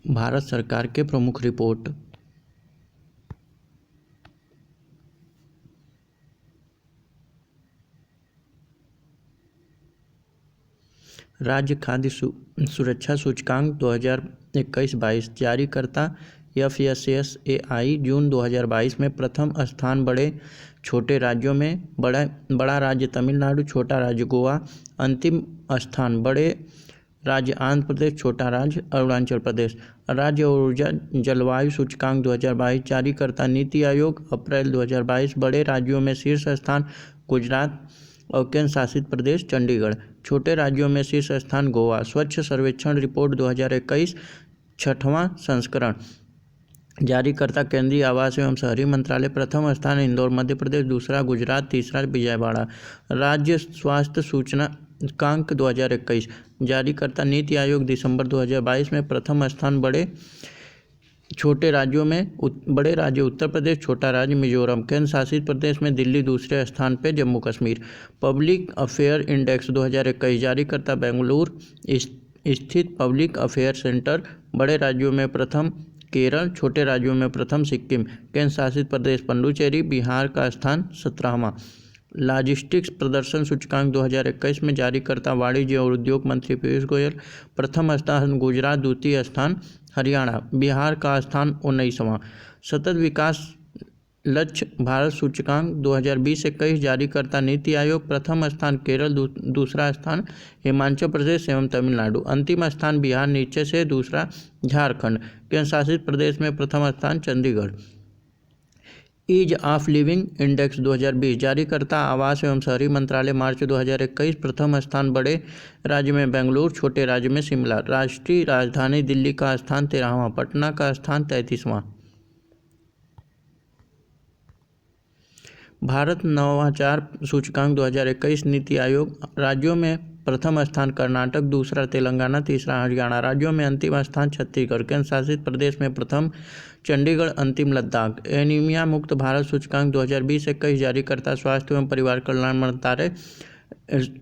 भारत सरकार के प्रमुख रिपोर्ट। राज्य खाद्य सुरक्षा सूचकांक 2021-22 जारीकर्ता FSSAI जून 2022 में प्रथम स्थान बड़े छोटे राज्यों में बड़ा राज्य तमिलनाडु, छोटा राज्य गोवा। अंतिम स्थान बड़े राज्य आंध्र प्रदेश, छोटा राज्य अरुणाचल प्रदेश। राज्य और ऊर्जा जलवायु सूचकांक 2022 जारीकर्ता नीति आयोग अप्रैल 2022 बड़े राज्यों में शीर्ष स्थान गुजरात और केंद्र शासित प्रदेश चंडीगढ़। छोटे राज्यों में शीर्ष स्थान गोवा। स्वच्छ सर्वेक्षण रिपोर्ट 2021 छठवां संस्करण जारीकर्ता केंद्रीय आवास एवं शहरी मंत्रालय। प्रथम स्थान इंदौर मध्य प्रदेश, दूसरा गुजरात, तीसरा विजयवाड़ा। राज्य स्वास्थ्य सूचकांक 2021 जारीकर्ता नीति आयोग दिसंबर 2022 में प्रथम स्थान बड़े राज्य उत्तर प्रदेश, छोटा राज्य मिजोरम, केंद्र शासित प्रदेश में दिल्ली, दूसरे स्थान पे Jammu Kashmir. Public affair index 2021 जारीकर्ता बेंगलुरु स्थित पब्लिक अफेयर सेंटर। बड़े राज्यों में प्रथम केरल, छोटे राज्यों में प्रथम सिक्किम, केंद्र शासित प्रदेश पुडुचेरी, बिहार का स्थान 17वां। लॉजिस्टिक्स प्रदर्शन सूचकांक 2021 में जारीकर्ता वाणिज्य और उद्योग मंत्री पीयूष गोयल। प्रथम स्थान गुजरात, द्वितीय स्थान हरियाणा, बिहार का स्थान 19वां। सतत विकास लक्ष्य भारत सूचकांक 2020-21 जारीकर्ता नीति आयोग। प्रथम स्थान केरल, दूसरा स्थान हिमाचल प्रदेश एवं तमिलनाडु। अंतिम स्थान बिहार नीचे से, दूसरा झारखंड। केंद्र शासित प्रदेश में प्रथम स्थान Chandigarh. Ease of living index 2020 जारीकर्ता आवास एवं शहरी मंत्रालय मार्च 2021। प्रथम स्थान बड़े राज्य में बेंगलुरु, छोटे राज्य में शिमला। राष्ट्रीय राजधानी दिल्ली का स्थान 13वां, पटना का स्थान 33वां। भारत नवाचार सूचकांक 2021 नीति आयोग। राज्यों में प्रथम स्थान कर्नाटक, दूसरा तेलंगाना, तीसरा हरियाणा। राज्यों में अंतिम स्थान छत्तीसगढ़। केंद्र शासित प्रदेश में प्रथम चंडीगढ़, अंतिम लद्दाख। एनीमिया मुक्त भारत सूचकांक 2020-21 जारीकर्ता स्वास्थ्य एवं परिवार कल्याण मंत्रालय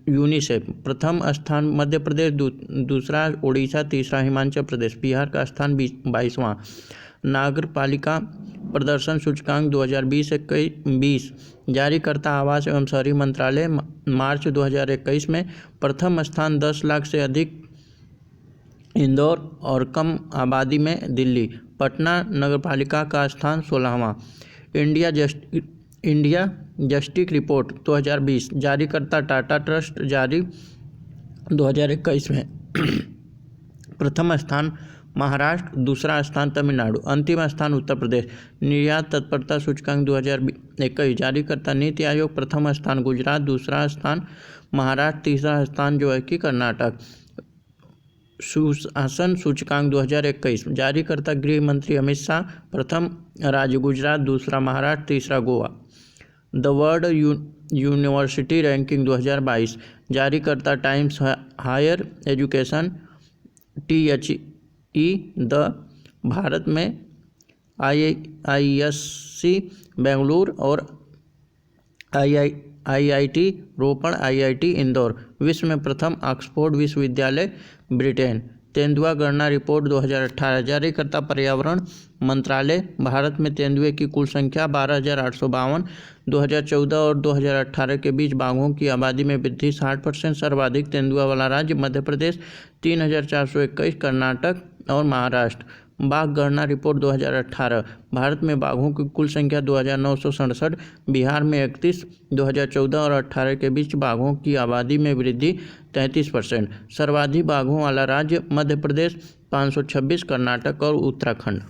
यूनिसेफ। प्रथम स्थान मध्य प्रदेश, दूसरा उड़ीसा, तीसरा हिमाचल प्रदेश, बिहार का स्थान 22वां। नगरपालिका प्रदर्शन सूचकांक 2020-21 जारीकर्ता आवास एवं शहरी मंत्रालय मार्च 2021 में प्रथम स्थान 10 लाख से अधिक इंदौर और कम आबादी में दिल्ली। पटना नगरपालिका का स्थान 16वां। इंडिया जस्टिस रिपोर्ट 2020 जारीकर्ता टाटा ट्रस्ट जारी 2021 में प्रथम स्थान महाराष्ट्र, दूसरा स्थान तमिलनाडु, अंतिम स्थान उत्तर प्रदेश। निर्यात तत्परता सूचकांक 2021 जारीकर्ता नीति आयोग। प्रथम स्थान गुजरात, दूसरा स्थान महाराष्ट्र, तीसरा स्थान जो है कि कर्नाटक। सुशासन सूचकांक 2021 जारीकर्ता गृह मंत्री अमित शाह। प्रथम राज्य गुजरात, दूसरा महाराष्ट्र, तीसरा Goa. The world university ranking 2022 जारीकर्ता Times Higher Education THE। The Bharat में IISc बेंगलुरु और IIT रोपड़, IIT इंदौर। विश्व में प्रथम ऑक्सफोर्ड विश्वविद्यालय ब्रिटेन। तेंदुआ गणना रिपोर्ट 2018 जारीकर्ता पर्यावरण मंत्रालय। भारत में तेंदुए की कुल संख्या 12,852। 2014 और 2018 के बीच बाघों की आबादी में वृद्धि 60%। सर्वाधिक तेंदुआ वाला राज्य मध्य प्रदेश 3,421, कर्नाटक और महाराष्ट्र। बाघ गणना रिपोर्ट 2018 भारत में बाघों की कुल संख्या 2,967, बिहार में 31। 2014 और 18 के बीच बाघों की आबादी में वृद्धि 33%। सर्वाधिक बाघों वाला राज्य मध्य प्रदेश 526, कर्नाटक और उत्तराखंड।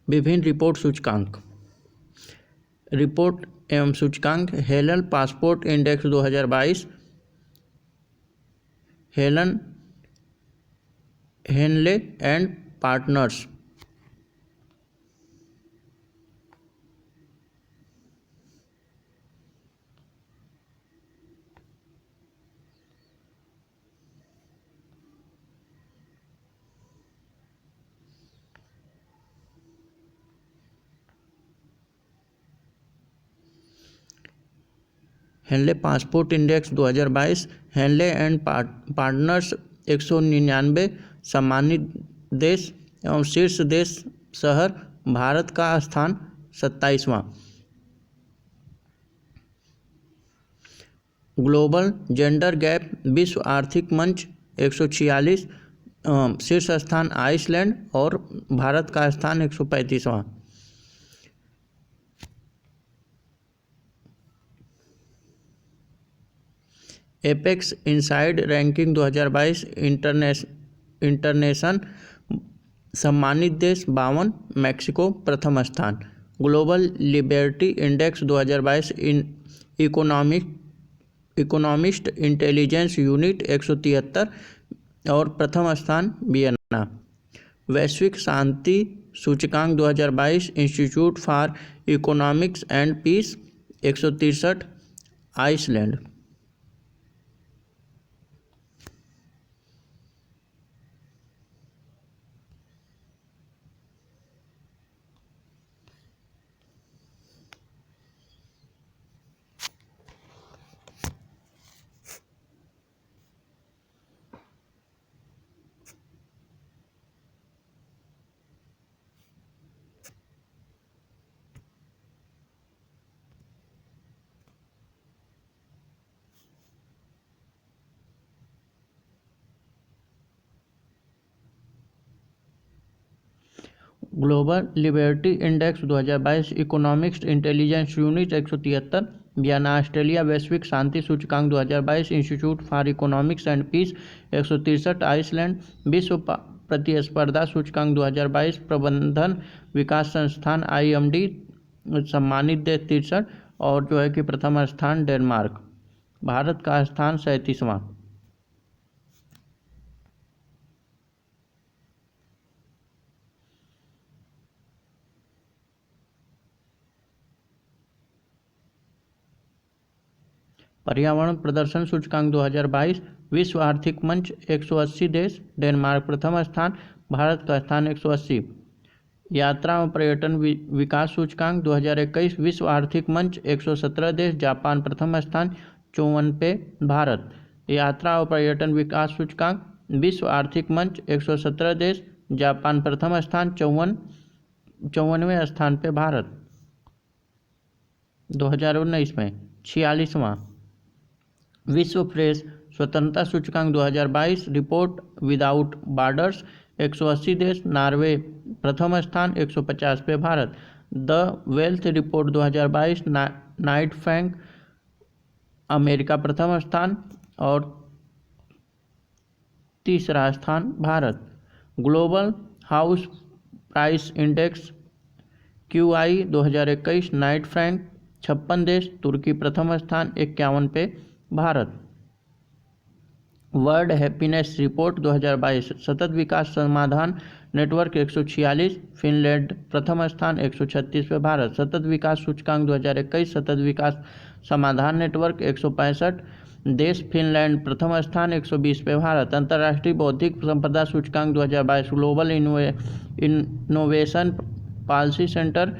विभिन्न रिपोर्ट सूचकांक। रिपोर्ट एवं सूचकांक। हेलन passport index 2022 Henley and partners. Henley passport index 2022 Henley and partners 199 सम्मानित देश एवं शीर्ष देश शहर। भारत का स्थान 27वां। ग्लोबल जेंडर गैप विश्व आर्थिक मंच 146, शीर्ष स्थान आइसलैंड और भारत का स्थान 135वां। एपेक्स इनसाइड रैंकिंग 2022 इंटरनेशनल सम्मानित देश 52, मैक्सिको प्रथम स्थान। Global liberty index 2022 Economist intelligence unit 173 और प्रथम स्थान वियना। वैश्विक शांति सूचकांक 2022 institute for economics and peace 163, Iceland. Global liberty index 2022 economics intelligence unit 173, Vienna Australia. वैश्विक शांति सूचकांक 2022 institute for economics and peace 163, Iceland. विश्व प्रतिस्पर्धा सूचकांक 2022 प्रबंधन विकास संस्थान IMD सम्मानित देश 63 और जो है कि प्रथम स्थान डेनमार्क। भारत का स्थान 37वां। पर्यावरण प्रदर्शन सूचकांक 2022 विश्व आर्थिक मंच 180 देश, डेनमार्क प्रथम स्थान, भारत का स्थान 180। यात्रा एवं पर्यटन विकास सूचकांक 2021 विश्व आर्थिक मंच 117 देश, जापान प्रथम स्थान 54 पे भारत। यात्रा एवं पर्यटन विकास सूचकांक विश्व आर्थिक मंच 117 देश, जापान प्रथम स्थान 54वें स्थान पे भारत। 2019 में 46वां। विश्व प्रेस स्वतंत्रता सूचकांक 2022 रिपोर्ट विदाउट बॉर्डर्स 180 देश, नॉर्वे प्रथम स्थान 150 पे Bharat. The wealth report 2022 Knight Frank America प्रथम स्थान और तीसरा स्थान Bharat. Global house price index QI 2021 Knight Frank 56 देश, तुर्की प्रथम स्थान 51 पे भारत। वर्ल्ड हैप्पीनेस रिपोर्ट 2022 सतत विकास समाधान नेटवर्क 146, फिनलैंड प्रथम स्थान 136 पे भारत। सतत विकास सूचकांक 2021 सतत विकास समाधान नेटवर्क 165 देश, फिनलैंड प्रथम स्थान 120 पे भारत। अंतर्राष्ट्रीय बौद्धिक संपदा सूचकांक 2022 ग्लोबल इनोवेशन पॉलिसी सेंटर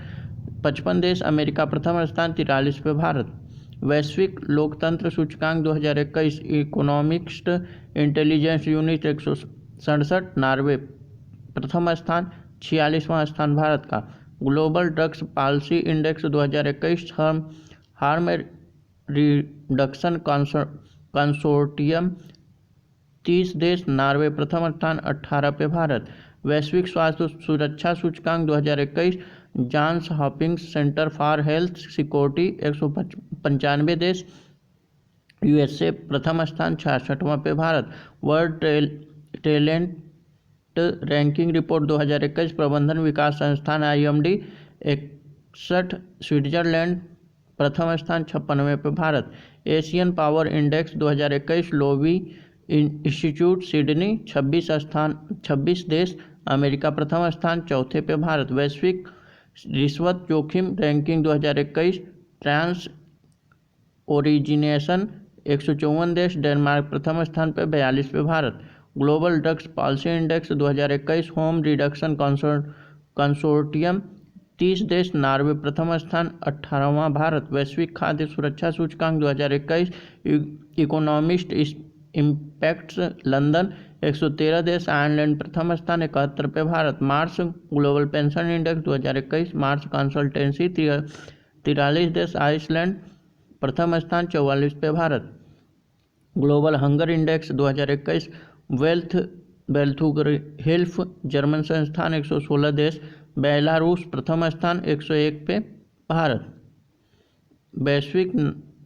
55 देश, अमेरिका प्रथम स्थान 43 पे भारत। वैश्विक लोकतंत्र सूचकांक 2021 इकोनॉमिस्ट इंटेलिजेंस यूनिट 167, नॉर्वे प्रथम स्थान, 46वां स्थान भारत का। Global drugs policy index 2021 harm reduction consortium 30 देश, नॉर्वे प्रथम स्थान 18 पे भारत। वैश्विक स्वास्थ्य सुरक्षा सूचकांक 2021 Johns Hopkins centre for health security 195 देश, USA प्रथम स्थान 66वां पे Bharat. World talent ranking report 2021 प्रबंधन विकास संस्थान IMD 61, स्विट्जरलैंड प्रथम स्थान 56वें पे Bharat. Asian power index 2021 Loewi institute Sydney 26 देश, अमेरिका प्रथम स्थान, चौथे पे भारत। वैश्विक रिश्वत जोखिम रैंकिंग 2021 ट्रांस ओरिजिनेशन 154 देश, डेनमार्क प्रथम स्थान पे, 42 पे Bharat. Global drugs policy index 2021 home reduction consortium 30 देश, नॉर्वे प्रथम स्थान, 18वां भारत। वैश्विक खाद्य सुरक्षा सूचकांक 2021 इकोनॉमिस्ट इम्पैक्ट्स लंदन 113 देश, आयरलैंड प्रथम स्थान 71 पे Bharat. Mercer global pension index 2021, Mercer consultancy 43 देश, आइसलैंड प्रथम स्थान 44 पे Bharat. Global hunger index 2021, Welthungerhilfe German संस्थान 116 देश, बेलारूस प्रथम स्थान 101 पे भारत। वैश्विक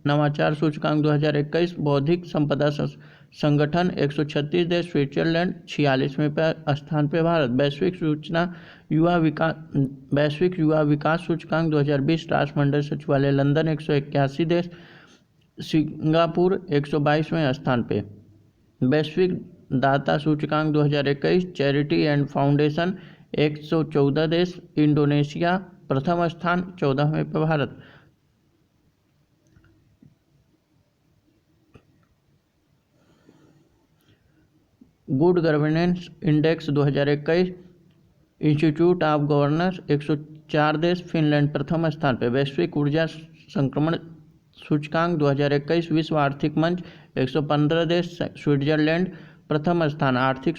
नवाचार सूचकांक 2021, बौद्धिक संपदा संगठन 136 देश, स्विट्जरलैंड 46वें स्थान पे भारत। वैश्विक युवा विकास सूचकांक 2020, राष्ट्रमंडल सचिवालय लंदन 181 देश, सिंगापुर 122वें स्थान पे। वैश्विक दाता सूचकांक 2021, चैरिटी एंड फाउंडेशन 114 देश, इंडोनेशिया प्रथम स्थान 14वें पे Bharat. Good governance index 2021, institute of governance 104 देश, फिनलैंड प्रथम स्थान पर। वैश्विक ऊर्जा संक्रमण सूचकांक 2021, विश्व आर्थिक मंच 115 देश, स्विट्जरलैंड प्रथम स्थान। आर्थिक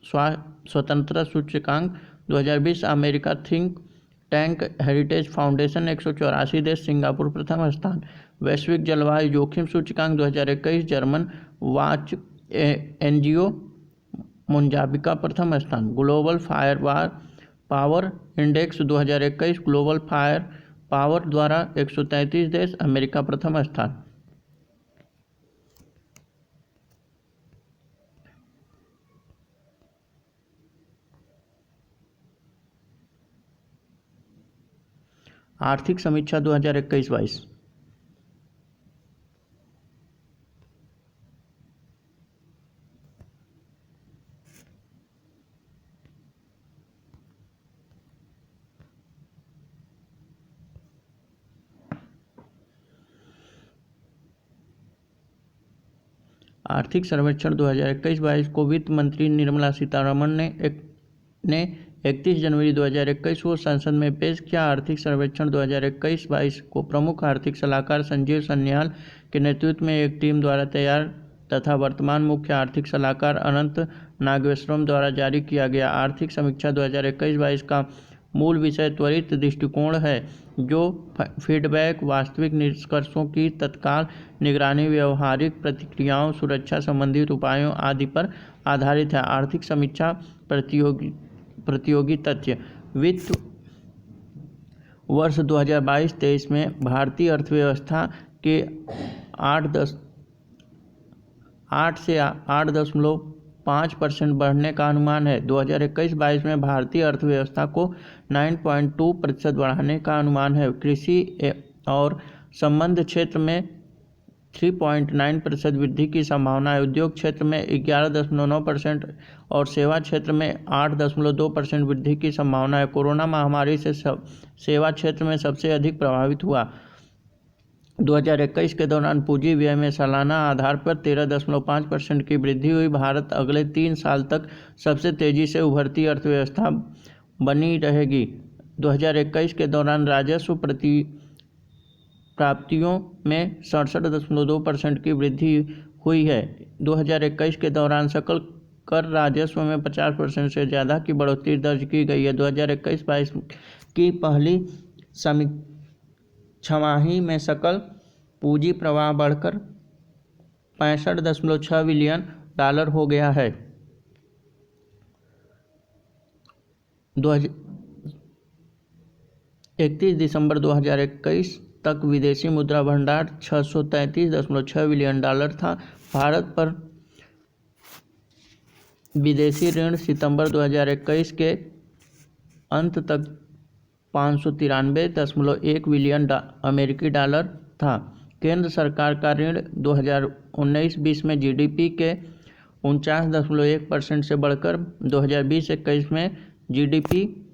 स्वतंत्रता सूचकांक 2020, America think tank heritage foundation 184 देश, सिंगापुर प्रथम स्थान। वैश्विक जलवायु जोखिम सूचकांक 2021, जर्मन वाच एनजीओ मुंजाबिका प्रथम स्थान। Global fire power index 2021, global fire power द्वारा 133 देश, अमेरिका प्रथम स्थान। आर्थिक समीक्षा 2021-22। आर्थिक सर्वेक्षण 2021-22 को वित्त मंत्री निर्मला सीतारमण ने 31 जनवरी 2021 को संसद में पेश किया। आर्थिक सर्वेक्षण 2021-22 को प्रमुख आर्थिक सलाहकार संजीव सन्याल के नेतृत्व में एक टीम द्वारा तैयार तथा वर्तमान मुख्य आर्थिक सलाहकार अनंत नागेश्वरम द्वारा जारी किया गया। आर्थिक समीक्षा 2021-22 का मूल विषय त्वरित दृष्टिकोण है, जो फीडबैक, वास्तविक निष्कर्षों की तत्काल निगरानी, व्यवहारिक प्रतिक्रियाओं, सुरक्षा संबंधित उपायों आदि पर आधारित है। आर्थिक समीक्षा प्रतियोगी तथ्य। वित्त वर्ष 2022-23 में भारतीय अर्थव्यवस्था के 8 से 8.5% बढ़ने का अनुमान है। 2021-22 में भारतीय अर्थव्यवस्था को 9.2% बढ़ाने का अनुमान है। कृषि और संबंध क्षेत्र में 3.9% वृद्धि की संभावना है। उद्योग क्षेत्र में 11.9% और सेवा क्षेत्र में 8.2% वृद्धि की संभावना है। कोरोना महामारी से सेवा क्षेत्र में सबसे अधिक प्रभावित हुआ। 2021 के दौरान पूंजी व्यय में सालाना आधार पर 13.5% की वृद्धि हुई। भारत अगले 3 साल तक सबसे तेजी से उभरती अर्थव्यवस्था बनी रहेगी। 2021 के दौरान राजस्व प्राप्तियों में 67.2% की वृद्धि हुई है। 2021 के दौरान सकल कर राजस्व में 50% से ज़्यादा की बढ़ोतरी दर्ज की गई है। 2021-22 की पहली छमाही में सकल पूंजी प्रवाह बढ़कर $65.6 बिलियन हो गया है। 31 दिसंबर 2021 तक विदेशी मुद्रा भंडार $633.6 बिलियन था। भारत पर विदेशी ऋण सितंबर 2021 के अंत तक $593.1 बिलियन अमेरिकी डॉलर था। केंद्र सरकार का ऋण 2019-20 में जीडीपी के 49.1% से बढ़कर 2020-21 में जीडीपी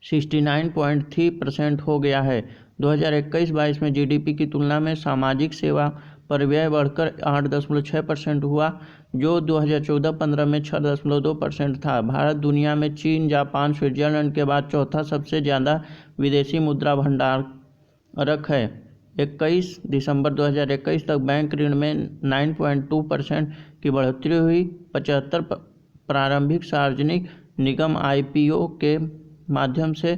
69.3% हो गया है। 2021-22 में जीडीपी की तुलना में सामाजिक सेवा पर व्यय बढ़कर 8.6% हुआ, जो 2014-15 में 6.2% था। भारत दुनिया में चीन, जापान, स्विट्जरलैंड के बाद चौथा सबसे ज़्यादा विदेशी मुद्रा भंडारक है। 21 दिसंबर 2021 तक बैंक ऋण में 9.2% की बढ़ोतरी हुई। 75 प्रारंभिक सार्वजनिक निगम IPO के माध्यम से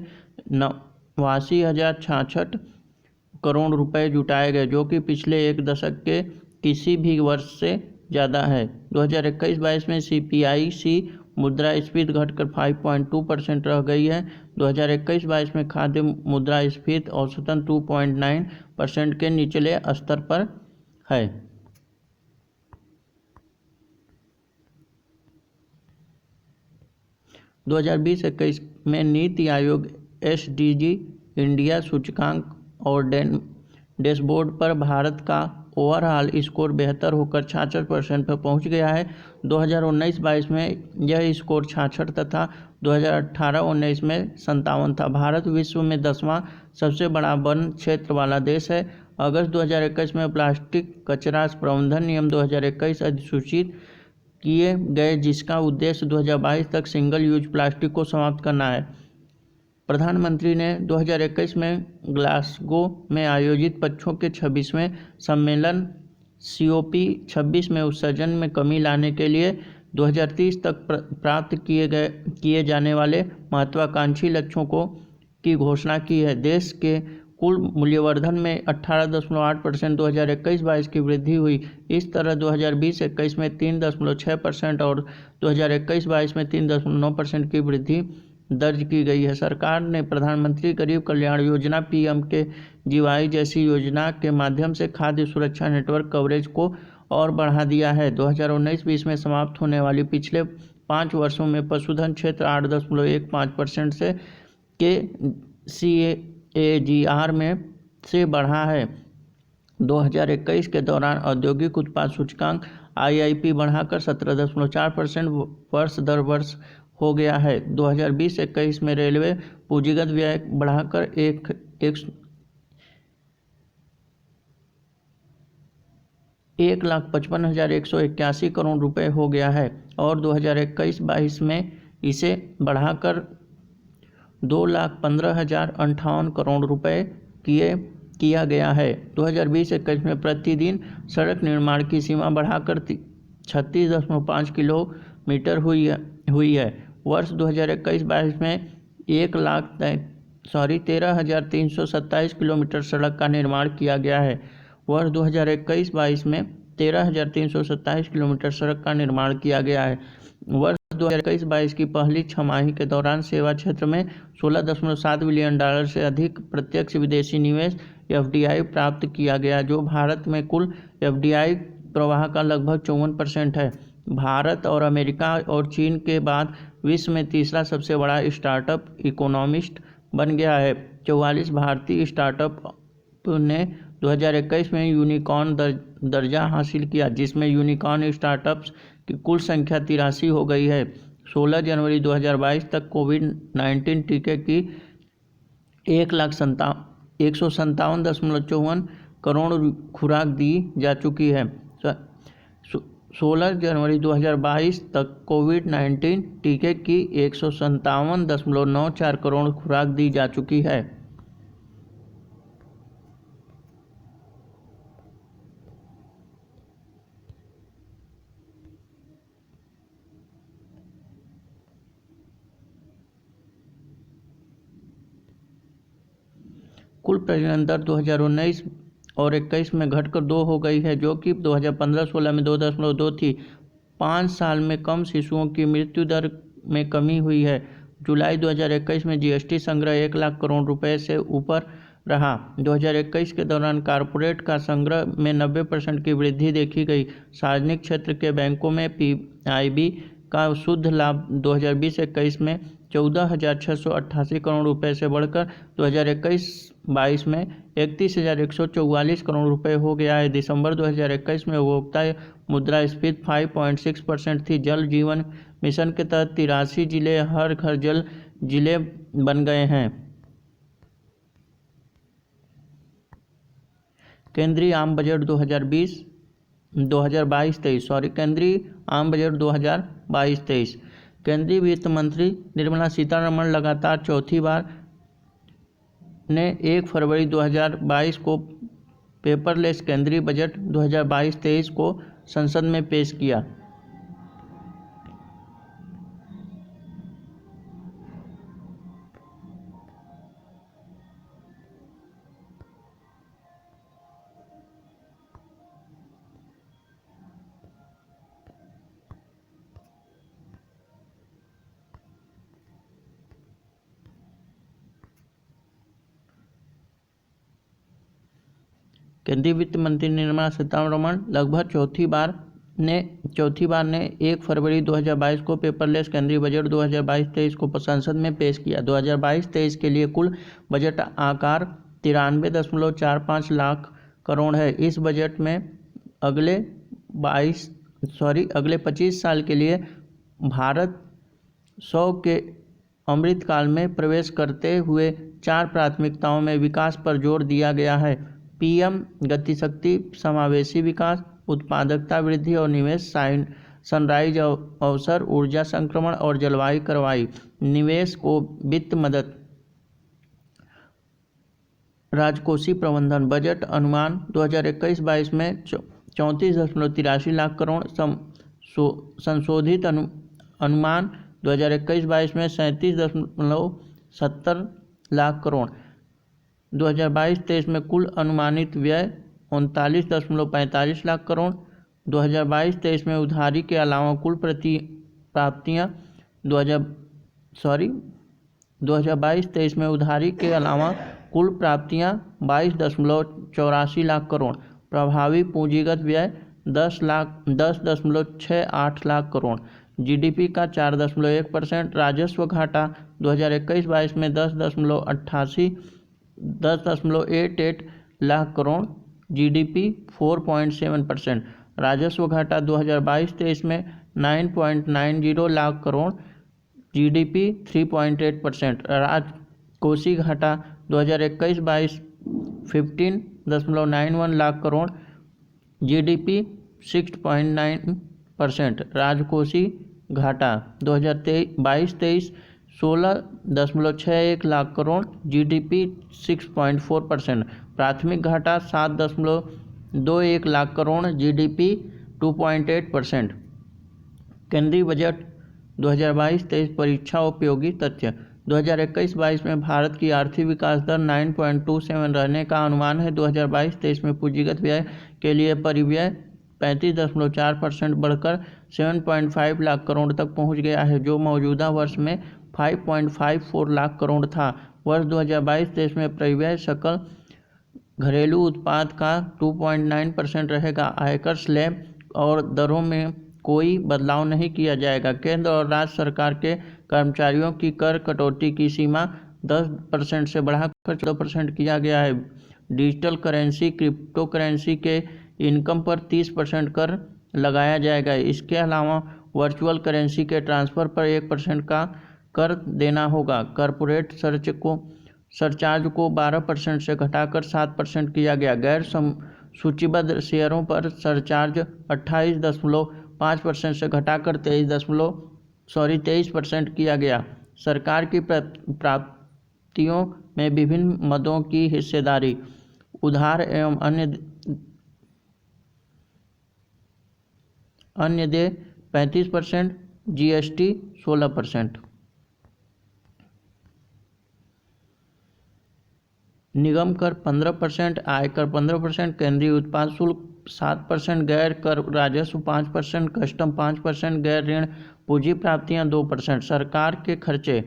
89,066 करोड़ रुपए जुटाए गए, जो कि पिछले एक दशक के किसी भी वर्ष से ज़्यादा है। 2021-22 में CPIC मुद्रास्फीति घटकर 5.2% रह गई है। 2021-22 में खाद्य मुद्रास्फीति औसतन 2.9% के निचले स्तर पर है। 2020-21 में नीति आयोग SDG इंडिया सूचकांक और डैशबोर्ड पर भारत का ओवरऑल स्कोर बेहतर होकर 66% पर पहुंच गया है। 2019-22 में यह स्कोर 66 तथा 2018-19 में 57 था। भारत विश्व में 10वां सबसे बड़ा वन क्षेत्र वाला देश है। अगस्त 2021 में प्लास्टिक कचरा प्रबंधन नियम 2021 अधिसूचित किए गए, जिसका उद्देश्य 2022 तक सिंगल यूज प्लास्टिक को समाप्त करना है। प्रधानमंत्री ने 2021 में ग्लासगो में आयोजित पक्षों के 26वें सम्मेलन COP26 में उत्सर्जन में कमी लाने के लिए 2030 तक प्राप्त किए जाने वाले महत्वाकांक्षी लक्ष्यों की घोषणा की है। देश के कुल मूल्यवर्धन में 18.8% 2021-22 की वृद्धि हुई। इस तरह 2020-21 में 3.6% और 2021-22 में 3.9% की वृद्धि दर्ज की गई है। सरकार ने प्रधानमंत्री गरीब कल्याण योजना PMKGY जैसी योजना के माध्यम से खाद्य सुरक्षा नेटवर्क कवरेज को और बढ़ा दिया है। 2019-20 में समाप्त होने वाली पिछले 5 वर्षों में पशुधन क्षेत्र 8.15% के CAGR में से बढ़ा है। 2021 के दौरान औद्योगिक उत्पाद सूचकांक IIP बढ़ाकर 17.4% वर्ष दर वर्ष हो गया है। 2020-21 में रेलवे पूंजीगत व्यय बढ़ाकर 1,55,181 करोड़ रुपए हो गया है और 2021-22 में इसे बढ़ाकर 2,15,058 करोड़ रुपए किया गया है। 2020-21 में प्रतिदिन सड़क निर्माण की सीमा बढ़ाकर 36.5 किलोमीटर हुई है। वर्ष 2021-22 में 13,327 किलोमीटर सड़क का निर्माण किया गया है। वर्ष 2021-22 में 13,327 किलोमीटर सड़क का निर्माण किया गया है। वर्ष 2021-22 की पहली छमाही के दौरान सेवा क्षेत्र में $16.7 बिलियन से अधिक प्रत्यक्ष विदेशी निवेश FDI प्राप्त किया गया, जो भारत में कुल FDI प्रवाह का लगभग 54% है। भारत और अमेरिका और चीन के बाद विश्व में तीसरा सबसे बड़ा स्टार्टअप इकोनॉमिस्ट बन गया है। 44 भारतीय स्टार्टअप ने 2021 में यूनिकॉर्न दर्जा हासिल किया, जिसमें यूनिकॉर्न स्टार्टअप्स की कुल संख्या 83 हो गई है। 16 जनवरी 2022 तक कोविड-19 टीके की 1,157.54 करोड़ खुराक दी जा चुकी है। 16 जनवरी 2022 तक कोविड-19 टीके की 157.94 करोड़ खुराक दी जा चुकी है। कुल प्रजनन दर 2019 और 21 में घटकर 2 हो गई है, जो कि 2015-16 में 2.2 थी। 5 साल में कम शिशुओं की मृत्यु दर में कमी हुई है। जुलाई 2021 में GST संग्रह 1 लाख करोड़ रुपए से ऊपर रहा। 2021 के दौरान कॉरपोरेट का संग्रह में 90% की वृद्धि देखी गई। सार्वजनिक क्षेत्र के बैंकों में PIB का शुद्ध लाभ 2020-21 में 14,688 करोड़ रुपए से बढ़कर 2021-22 में 31,144 करोड़ रुपए हो गया है। दिसंबर 2021 में उपभोक्ता मुद्रास्फीति 5.6% थी। जल जीवन मिशन के तहत 83 जिले हर घर जल जिले बन गए हैं। केंद्रीय आम बजट 2022-23 केंद्रीय वित्त मंत्री निर्मला सीतारमण लगातार चौथी बार ने 1 फरवरी 2022 को पेपरलेस केंद्रीय बजट 2022-23 को संसद में पेश किया। केंद्रीय वित्त मंत्री निर्मला सीतारमण लगभग चौथी बार ने 1 फरवरी 2022 को पेपरलेस केंद्रीय बजट 2022-23 को संसद में पेश किया। 2022-23 के लिए कुल बजट आकार 93.45 लाख करोड़ है। इस बजट में अगले 25 साल के लिए भारत 100 के अमृतकाल में प्रवेश करते हुए 4 प्राथमिकताओं में विकास पर जोर दिया गया है। पीएम गतिशक्ति, समावेशी विकास, उत्पादकता वृद्धि और निवेश, सनराइज अवसर, ऊर्जा संक्रमण और जलवायु कार्रवाई, निवेश को वित्त मदद, राजकोषीय प्रबंधन। बजट अनुमान 2021-22 में 34.83 लाख करोड़, संशोधित अनुमान 2021-22 में 37.70 लाख करोड़। 2022-23 में कुल अनुमानित व्यय 39.45 लाख करोड़। 2022-23 में उधारी के अलावा कुल प्राप्तियां 2022-23 में उधारी के अलावा कुल प्राप्तियां 22.84 लाख करोड़। प्रभावी पूंजीगत व्यय 10.68 लाख करोड़। जीडीपी का 4.1%। राजस्व घाटा 2021-22 में 10.88 लाख करोड़। जीडीपी 4.7%। राजस्व घाटा 2022-23 में 9.90 लाख करोड़। जीडीपी 3.8%। राजकोषीय घाटा 2021-22 15.91 लाख करोड़। जीडीपी 6.9%। राजकोषीय घाटा 2022-23 16.61 लाख करोड़। जीडीपी 6.4%। प्राथमिक घाटा 7.21 लाख करोड़। जीडीपी 2.8%। केंद्रीय बजट 2022-23 परीक्षा उपयोगी तथ्य। 2021-22 में भारत की आर्थिक विकास दर 9.27 रहने का अनुमान है। 2022-23 में पूंजीगत व्यय के लिए परिव्यय 35.4% बढ़कर 7.5 लाख करोड़ तक पहुंच गया है, जो मौजूदा वर्ष में 5.54 लाख करोड़ था। वर्ष 2022-23 में परिव्यय सकल घरेलू उत्पाद का 2.9% रहेगा। आयकर स्लैब और दरों में कोई बदलाव नहीं किया जाएगा। केंद्र और राज्य सरकार के कर्मचारियों की कर कटौती की सीमा 10% से बढ़ाकर 14% किया गया है। डिजिटल करेंसी, क्रिप्टो करेंसी के इनकम पर 30% कर लगाया जाएगा। इसके अलावा वर्चुअल करेंसी के ट्रांसफ़र पर 1% का कर देना होगा। कॉर्पोरेट सरचार्ज को 12% से घटाकर 7% किया गया। गैर सूचीबद्ध शेयरों पर सरचार्ज 28.5% से घटाकर 23% किया गया। सरकार की प्राप्तियों में विभिन्न मदों की हिस्सेदारी, उधार एवं अन्य देय 35%, जीएसटी 16%। निगम कर 15%, आयकर 15%, केंद्रीय उत्पाद शुल्क 7%, गैर कर राजस्व 5%, कस्टम 5%, गैर ऋण पूंजी प्राप्तियां 2%। सरकार के खर्चे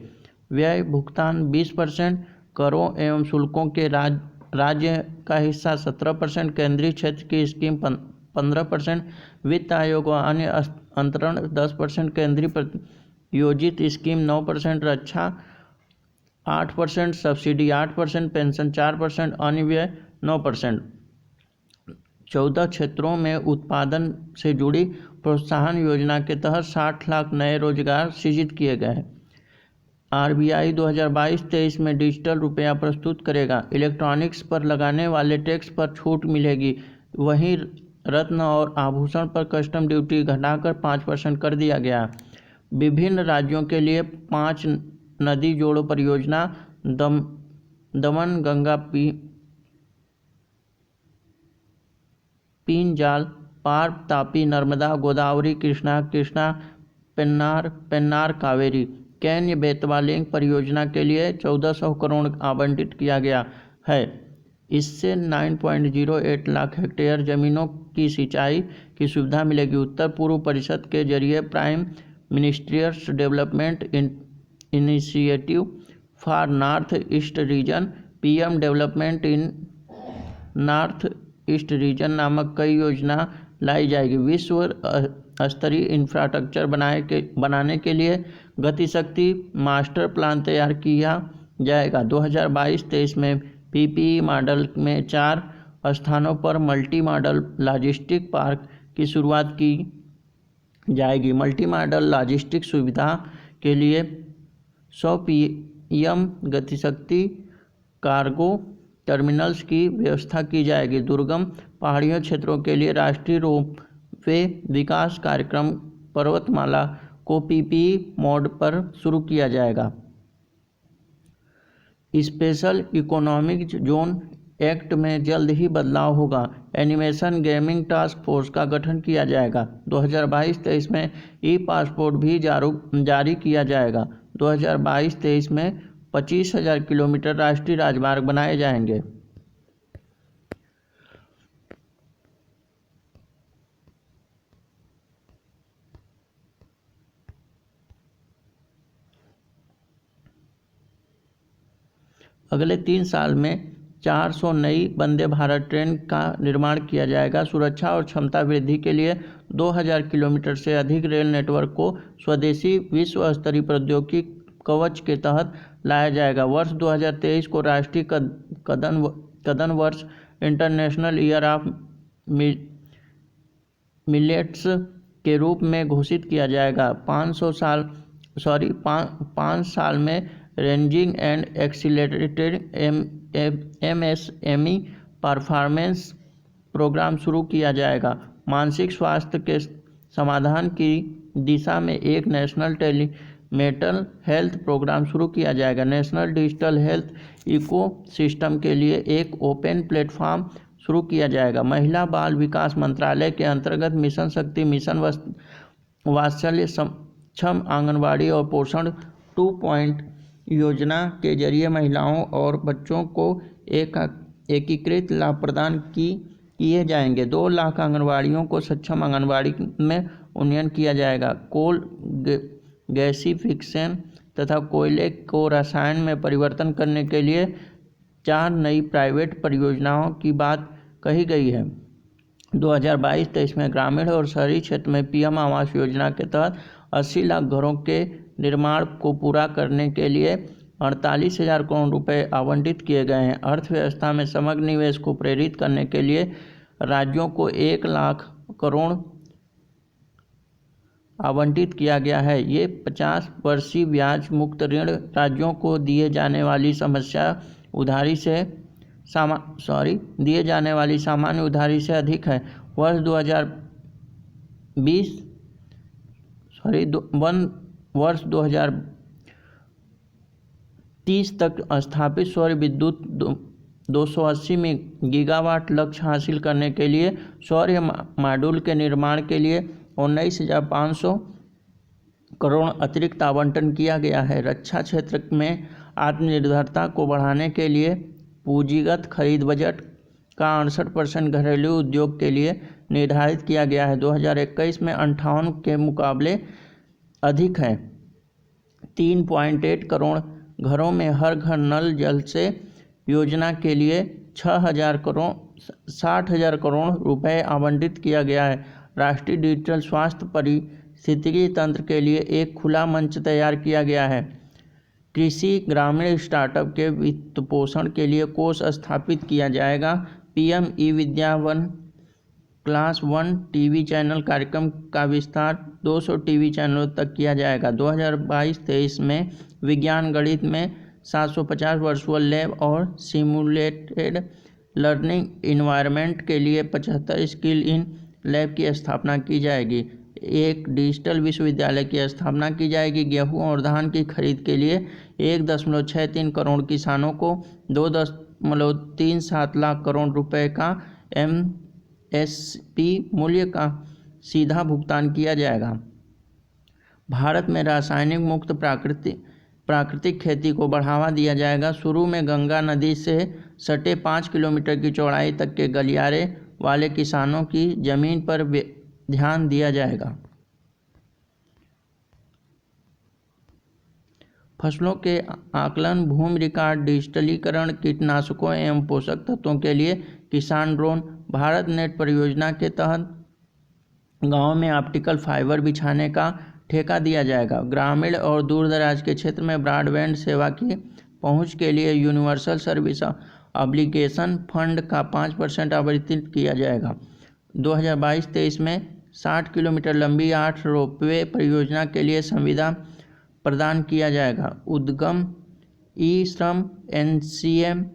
व्यय भुगतान 20%, करों एवं शुल्कों के राज्य का हिस्सा 17%, केंद्रीय क्षेत्र की स्कीम 15%, वित्त आयोग व अन्य अंतरण 10%, केंद्रीय प्रायोजित स्कीम 9%, रक्षा 8%, सब्सिडी 8%, पेंशन 4%, अन्य व्यय 9%। 14 क्षेत्रों में उत्पादन से जुड़ी प्रोत्साहन योजना के तहत 60 लाख नए रोजगार सृजित किए गए हैं। आरबीआई 2022-23 में डिजिटल रुपया प्रस्तुत करेगा। इलेक्ट्रॉनिक्स पर लगाने वाले टैक्स पर छूट मिलेगी। वहीं रत्न और आभूषण पर कस्टम ड्यूटी घटाकर 5% कर दिया गया। विभिन्न राज्यों के लिए 5 नदी जोड़ो परियोजना दमन गंगा पीन जाल पार, तापी, नर्मदा, गोदावरी, कृष्णा, पेन्नार, कावेरी। केन्या बेतवा लिंक परियोजना के लिए 1400 करोड़ आवंटित किया गया है। इससे 9.08 लाख हेक्टेयर जमीनों की सिंचाई की सुविधा मिलेगी। उत्तर पूर्व परिषद के जरिए prime ministers development initiative for north east region (PM development in north east region) नामक कई योजना लाई जाएगी। विश्व स्तरीय इंफ्रास्ट्रक्चर बनाने के लिए गतिशक्ति मास्टर प्लान तैयार किया जाएगा। 2022-23 में PPE मॉडल में 4 स्थानों पर मल्टी मॉडल लॉजिस्टिक पार्क की शुरुआत की जाएगी। मल्टी मॉडल लॉजिस्टिक सुविधा के लिए 100 PM गतिशक्ति कार्गो टर्मिनल्स की व्यवस्था की जाएगी। दुर्गम पहाड़ियों क्षेत्रों के लिए राष्ट्रीय रोपवे विकास कार्यक्रम पर्वतमाला को PPE मोड पर शुरू किया जाएगा। स्पेशल इकोनॉमिक जोन एक्ट में जल्द ही बदलाव होगा। एनिमेशन गेमिंग टास्क फोर्स का गठन किया जाएगा। 2022-23 में ई-पासपोर्ट भी जारी किया जाएगा। 2022-23 में 25,000 किलोमीटर राष्ट्रीय राजमार्ग बनाए जाएंगे। अगले 3 साल में 400 नई वंदे भारत ट्रेन का निर्माण किया जाएगा। सुरक्षा और क्षमता वृद्धि के लिए 2000 किलोमीटर से अधिक रेल नेटवर्क को स्वदेशी विश्व स्तरीय प्रौद्योगिकी कवच के तहत लाया जाएगा। वर्ष 2023 को राष्ट्रीय कदन वर्ष इंटरनेशनल ईयर ऑफ मिलेट्स के रूप में घोषित किया जाएगा। 5 साल में ranging and accelerated MSME performance programme शुरू किया जाएगा। मानसिक स्वास्थ्य के समाधान की दिशा में एक नेशनल टेलीमेंटल हेल्थ प्रोग्राम शुरू किया जाएगा। नेशनल डिजिटल हेल्थ इकोसिस्टम के लिए एक ओपन प्लेटफॉर्म शुरू किया जाएगा। महिला बाल विकास मंत्रालय के अंतर्गत मिशन शक्ति, मिशन वात्सल्य, सक्षम आंगनबाड़ी और पोषण 2 योजना के जरिए महिलाओं और बच्चों को एकीकृत लाभ प्रदान किए जाएंगे। 2 लाख आंगनबाड़ियों को सक्षम आंगनबाड़ी में उन्नयन किया जाएगा। कोल गैसिफिकेशन तथा कोयले को रसायन में परिवर्तन करने के लिए 4 नई प्राइवेट परियोजनाओं की बात कही गई है। 2022-23 में ग्रामीण और शहरी क्षेत्र में PM आवास योजना के तहत 80 लाख घरों के निर्माण को पूरा करने के लिए 48,000 करोड़ रुपए आवंटित किए गए हैं। अर्थव्यवस्था में समग्र निवेश को प्रेरित करने के लिए राज्यों को 1 लाख करोड़ आवंटित किया गया है। ये 50 वर्षीय ब्याज मुक्त ऋण राज्यों को दिए जाने वाली सामान्य उधारी से अधिक है। वर्ष 2030 तक स्थापित सौर विद्युत 280 गीगावाट लक्ष्य हासिल करने के लिए सौर मॉड्यूल के निर्माण के लिए 19,500 करोड़ अतिरिक्त आवंटन किया गया है। रक्षा क्षेत्र में आत्मनिर्भरता को बढ़ाने के लिए पूंजीगत खरीद बजट का 68% घरेलू उद्योग के लिए निर्धारित किया गया है। 2021 में 58 के मुकाबले अधिक है। 3.8 करोड़ घरों में हर घर नल जल से योजना के लिए 60,000 करोड़ रुपए आवंटित किया गया है। राष्ट्रीय डिजिटल स्वास्थ्य पारिस्थितिकी तंत्र के लिए एक खुला मंच तैयार किया गया है। कृषि ग्रामीण स्टार्टअप के वित्तपोषण के लिए कोष स्थापित किया जाएगा। PM ई-विद्या 1 क्लास 1 TV चैनल कार्यक्रम का विस्तार 200 TV चैनलों तक किया जाएगा। 2022-23 में विज्ञान गणित में 750 वर्चुअल लैब और सिमुलेटेड लर्निंग इन्वायरमेंट के लिए 75 स्किल इन लैब की स्थापना की जाएगी। एक डिजिटल विश्वविद्यालय की स्थापना की जाएगी। गेहूं और धान की खरीद के लिए 1.63 करोड़ किसानों को 2.37 लाख करोड़ रुपए का एमएसपी मूल्य का सीधा भुगतान किया जाएगा। भारत में रासायनिक मुक्त प्राकृतिक खेती को बढ़ावा दिया जाएगा। शुरू में गंगा नदी से सटे 5 किलोमीटर की चौड़ाई तक के गलियारे वाले किसानों की जमीन पर ध्यान दिया जाएगा। फसलों के आकलन, भूमि रिकॉर्ड, डिजिटलीकरण, कीटनाशकों एवं पोषक तत्वों के लिए किसान ड्रोन। भारत नेट परियोजना के तहत गाँव में ऑप्टिकल फाइबर बिछाने का ठेका दिया जाएगा। ग्रामीण और दूरदराज के क्षेत्र में ब्रॉडबैंड सेवा की पहुंच के लिए यूनिवर्सल सर्विस ऑब्लिगेशन फंड का 5% आवंटित किया जाएगा। 2022-23 में 60 किलोमीटर लंबी 8 रोपवे परियोजना के लिए संविदा प्रदान किया जाएगा। उद्गम, ई श्रम, एनसीएम,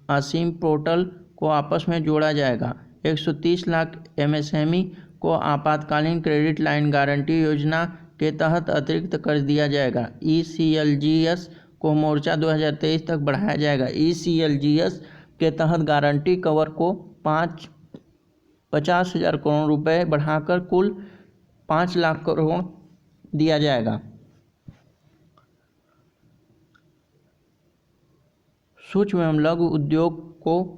असीम पोर्टल को आपस में जोड़ा जाएगा। 130 लाख एमएसएमई को आपातकालीन क्रेडिट लाइन गारंटी योजना के तहत अतिरिक्त कर दिया जाएगा। ईसीएलजीएस को मोर्चा 2023 तक बढ़ाया जाएगा। ईसीएलजीएस के तहत गारंटी कवर को 50,000 करोड़ रुपए बढ़ाकर कुल 5 लाख करोड़ दिया जाएगा। सूक्ष्म एवं लघु उद्योग को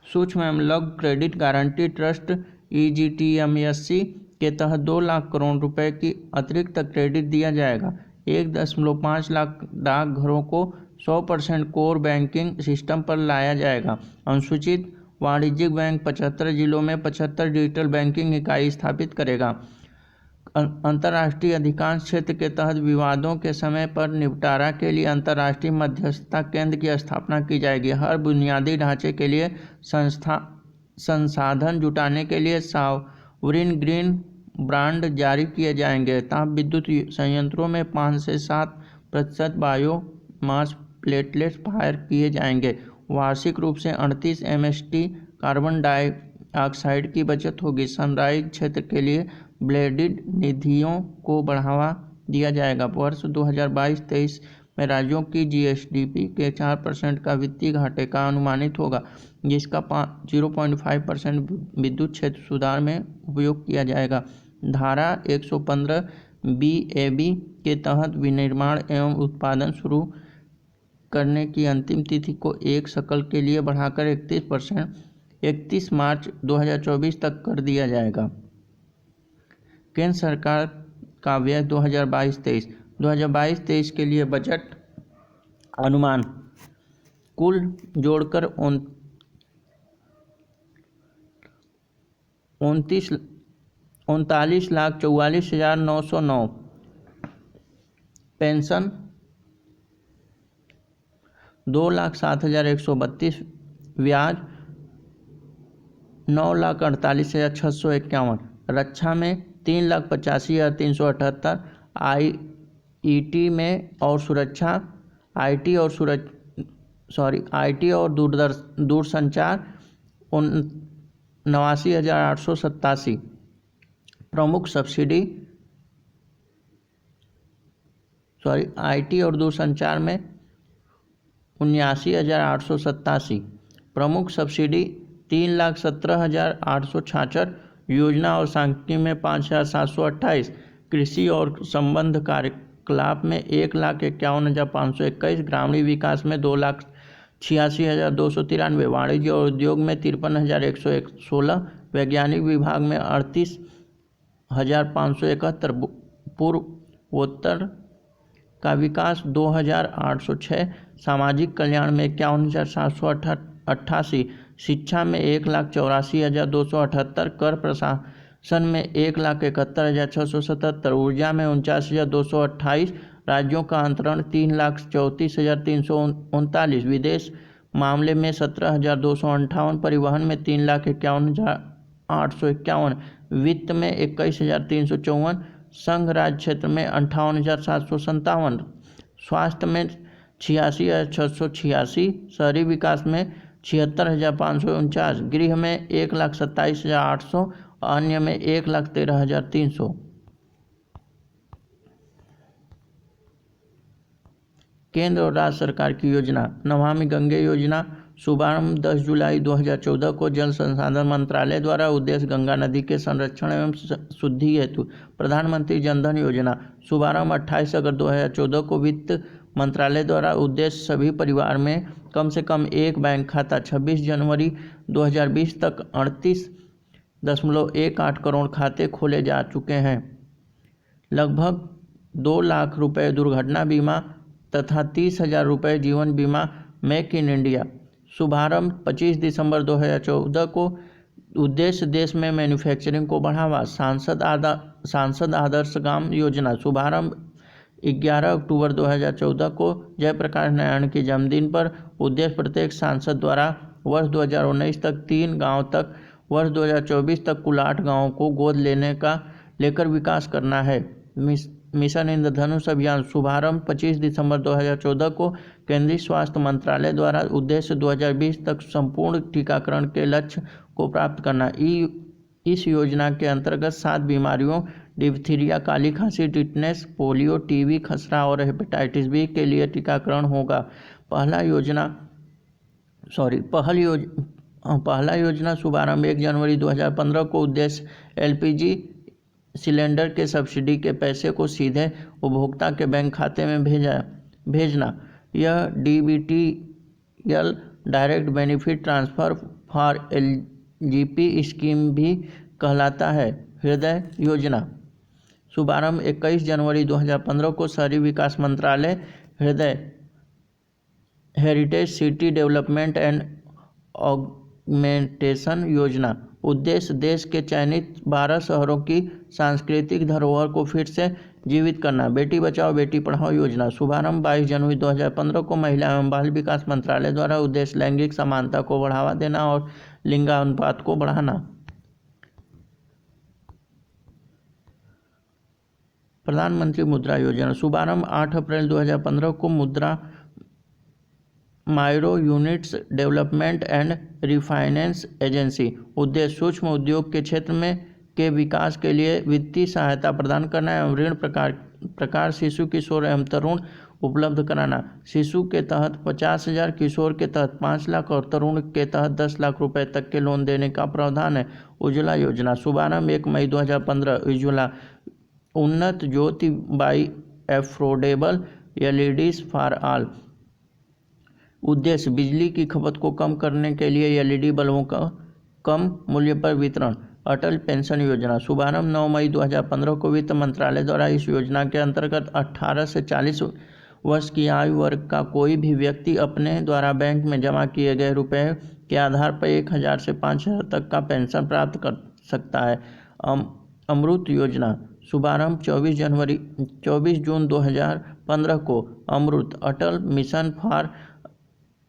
सूक्ष्म एवं लघु क्रेडिट गारंटी ट्रस्ट ईजीटीएमएससी के तहत 2 लाख करोड़ रुपए की अतिरिक्त क्रेडिट दिया जाएगा। 1.5 लाख डाकघरों को 100% कोर बैंकिंग सिस्टम पर लाया जाएगा। अनुसूचित वाणिज्यिक बैंक 75 जिलों में 75 डिजिटल बैंकिंग इकाई स्थापित करेगा। अंतर्राष्ट्रीय अधिकांश क्षेत्र के तहत विवादों के समय पर निपटारा के लिए अंतर्राष्ट्रीय मध्यस्थता केंद्र की स्थापना की जाएगी। हर बुनियादी ढांचे के लिए संसाधन जुटाने के लिए सॉवरिन ग्रीन बॉन्ड जारी किए जाएंगे। ताप विद्युत संयंत्रों में 5 से 7% बायोमास प्लेटलेट्स फायर किए जाएंगे। वार्षिक रूप से 38 MST कार्बन डाइऑक्साइड की बचत होगी। सनराइज क्षेत्र के लिए ब्लेंडेड निधियों को बढ़ावा दिया जाएगा। वर्ष 2022-23 में राज्यों की जीएसडीपी के 4% का वित्तीय घाटे का अनुमानित होगा, जिसका 0.5% विद्युत क्षेत्र सुधार में उपयोग किया जाएगा। धारा 115 BAB के तहत विनिर्माण एवं उत्पादन शुरू करने की अंतिम तिथि को 1 शकल के लिए बढ़ाकर 31 मार्च 2024 तक कर दिया जाएगा। केंद्र सरकार का व्यय 2022-23 के लिए बजट अनुमान कुल जोड़कर 39,44,909। पेंशन 2,07,132। ब्याज 9,48,651। रक्षा में 3,85,378। आईटी में और सुरक्षा आईटी और दूरसंचार 89,887। प्रमुख सब्सिडी आईटी और दूरसंचार में 79,887। प्रमुख सब्सिडी 3,17,866। योजना और सांख्यिकी में 5,728। कृषि और संबंध कार्यकलाप में 1,51,521। ग्रामीण विकास में 2,86,293। वाणिज्य और उद्योग में 53,116। वैज्ञानिक विभाग में 38,571। पूर्वोत्तर का विकास 2,806। सामाजिक कल्याण में 51,788। शिक्षा में 1,84,278। कर प्रशासन में 1,71,677। ऊर्जा में 49,228। राज्यों का अंतरण 3,34,339। विदेश मामले में 17,258। परिवहन में 3,51,851। वित्त में 21,354। संघ राज्य क्षेत्र में 58,757। स्वास्थ्य में 86,686। शहरी विकास में 76,549। गृह में 1,27,800। अन्य में 1,13,300। केंद्र और राज्य सरकार की योजना। नमामि गंगे योजना शुभारंभ 10 जुलाई 2014 को जल संसाधन मंत्रालय द्वारा उद्देश्य गंगा नदी के संरक्षण एवं शुद्धि हेतु प्रधानमंत्री जनधन योजना। शुभारंभ 28 अगस्त 2014 को वित्त मंत्रालय द्वारा उद्देश्य सभी परिवार में कम से कम एक बैंक खाता। 26 जनवरी 2020 तक 38.18 करोड़ खाते खोले जा चुके हैं। लगभग 2 लाख रुपए दुर्घटना बीमा तथा 30,000 रुपये जीवन बीमा। Make in India. शुभारंभ 25 दिसंबर 2014 को उद्देश्य देश में मैन्युफैक्चरिंग को बढ़ावा। सांसद आदर्श गांव योजना। शुभारंभ 11 अक्टूबर 2014 को जयप्रकाश नारायण के जन्मदिन पर। उद्देश्य प्रत्येक सांसद द्वारा वर्ष 2019 तक 3 गाँव तक, वर्ष 2024 तक कुल 8 गाँवों को गोद लेकर विकास करना है। मिशन इंद्रधनुष अभियान। शुभारंभ 25 दिसंबर 2014 को केंद्रीय स्वास्थ्य मंत्रालय द्वारा उद्देश्य 2020 तक संपूर्ण टीकाकरण के लक्ष्य को प्राप्त करना। इस योजना के अंतर्गत 7 बीमारियों डिप्थीरिया, काली खांसी, टिटनेस, पोलियो, टीबी, खसरा और हेपेटाइटिस बी के लिए टीकाकरण होगा। पहला योजना शुभारंभ 1 जनवरी 2015 को। उद्देश्य एलपीजी सिलेंडर के सब्सिडी के पैसे को सीधे उपभोक्ता के बैंक खाते में भेजना। यह DBTL direct benefit transfer for एलजीपी स्कीम भी कहलाता है। हृदय योजना। शुभारंभ 21 जनवरी 2015 को। शहरी विकास मंत्रालय हृदय heritage city development and augmentation योजना। उद्देश्य देश के चयनित 12 शहरों की सांस्कृतिक धरोहर को फिर से जीवित करना। बेटी बचाओ बेटी पढ़ाओ योजना। शुभारंभ 22 जनवरी 2015 को। महिला एवं बाल विकास मंत्रालय द्वारा उद्देश्य लैंगिक समानता को बढ़ावा देना और लिंगानुपात को बढ़ाना। प्रधानमंत्री मुद्रा योजना। शुभारंभ 8 अप्रैल 2015 को। मुद्रा micro units development and refinance agency. उद्देश्य सूक्ष्म उद्योग के क्षेत्र में के विकास के लिए वित्तीय सहायता प्रदान करना एवं ऋण प्रकार शिशु, किशोर एवं तरुण उपलब्ध कराना। शिशु के तहत 50,000, किशोर के तहत 5 लाख और तरुण के तहत 10 लाख रुपए तक के लोन देने का प्रावधान है। उज्ज्वला योजना। शुभारंभ 1 मई 2015। Ujjwala Unnat Jyoti by affordable LEDs for all. उद्देश्य बिजली की खपत को कम करने के लिए एलईडी बल्बों का कम मूल्य पर वितरण। अटल पेंशन योजना। शुभारंभ 9 मई 2015 को। वित्त मंत्रालय द्वारा इस योजना के अंतर्गत 18 से 40 वर्ष की आयु वर्ग का कोई भी व्यक्ति अपने द्वारा बैंक में जमा किए गए रुपए के आधार पर 1,000 से 5,000 तक का पेंशन प्राप्त कर सकता है। अमृत योजना। शुभारंभ 24 जून 2015 को। AMRUT Atal mission for